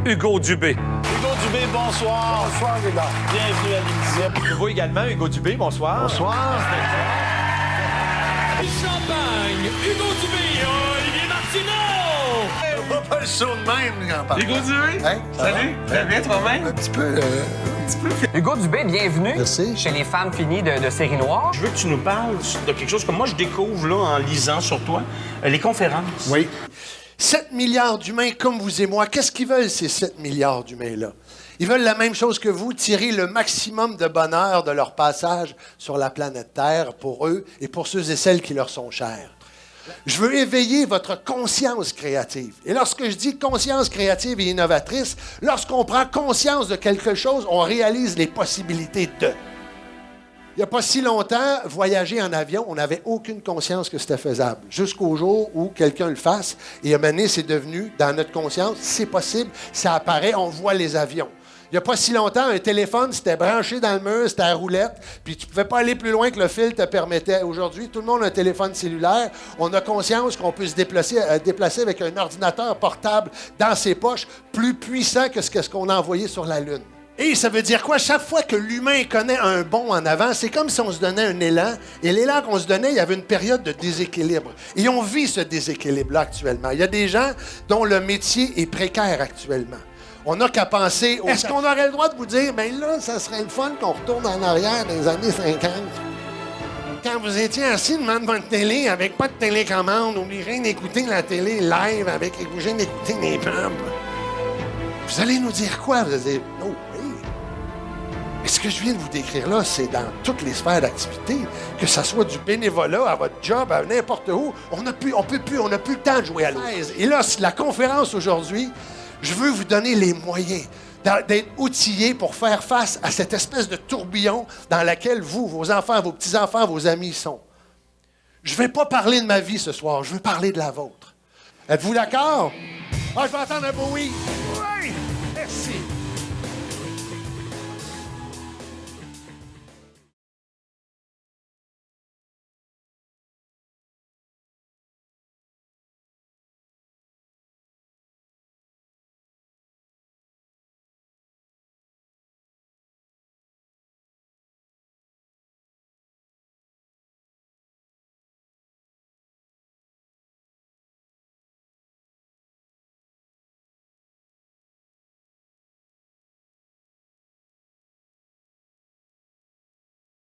Hugo Dubé. Hugo Dubé, bonsoir. Bonsoir, les gars. Bienvenue à l'émission. Vous également, Hugo Dubé, bonsoir. Bonsoir. Champagne, Hugo Dubé, Olivier Martineau! On va pas le show de même, grand-père. Hugo Dubé? Hein? Salut, très bien toi-même? Un petit peu. Hugo Dubé, bienvenue Merci. chez les femmes finies de série noire. Je veux que tu nous parles de quelque chose que moi je découvre là, en lisant sur toi, les conférences. Oui. 7 milliards d'humains comme vous et moi, qu'est-ce qu'ils veulent, ces 7 milliards d'humains-là? Ils veulent la même chose que vous, tirer le maximum de bonheur de leur passage sur la planète Terre pour eux et pour ceux et celles qui leur sont chers. Je veux éveiller votre conscience créative. Et lorsque je dis conscience créative et innovatrice, lorsqu'on prend conscience de quelque chose, on réalise les possibilités de. Il n'y a pas si longtemps, voyager en avion, on n'avait aucune conscience que c'était faisable. Jusqu'au jour où quelqu'un le fasse, et à un moment donné, c'est devenu, dans notre conscience, c'est possible, ça apparaît, on voit les avions. Il n'y a pas si longtemps, un téléphone, c'était branché dans le mur, c'était à roulette, puis tu ne pouvais pas aller plus loin que le fil te permettait. Aujourd'hui, tout le monde a un téléphone cellulaire. On a conscience qu'on peut se déplacer avec un ordinateur portable dans ses poches, plus puissant que ce qu'on a envoyé sur la Lune. Et ça veut dire quoi? Chaque fois que l'humain connaît un bond en avant, c'est comme si on se donnait un élan. Et l'élan qu'on se donnait, il y avait une période de déséquilibre. Et on vit ce déséquilibre-là actuellement. Il y a des gens dont le métier est précaire actuellement. On n'a qu'à penser... Est-ce qu'on aurait le droit de vous dire, bien là, ça serait le fun qu'on retourne en arrière dans les années 50? Quand vous étiez assis devant votre télé avec pas de télécommande, obligé d'écouter la télé live, obligé d'écouter les pubs, vous allez nous dire quoi? Vous allez dire, oh oui. Mais ce que je viens de vous décrire là, c'est dans toutes les sphères d'activité, que ce soit du bénévolat à votre job, à n'importe où, on n'a plus le temps de jouer à l'eau. Et là, la conférence aujourd'hui, je veux vous donner les moyens d'être outillés pour faire face à cette espèce de tourbillon dans laquelle vous, vos enfants, vos petits-enfants, vos amis sont. Je ne vais pas parler de ma vie ce soir, je veux parler de la vôtre. Êtes-vous d'accord? Ah, je vais entendre un beau oui.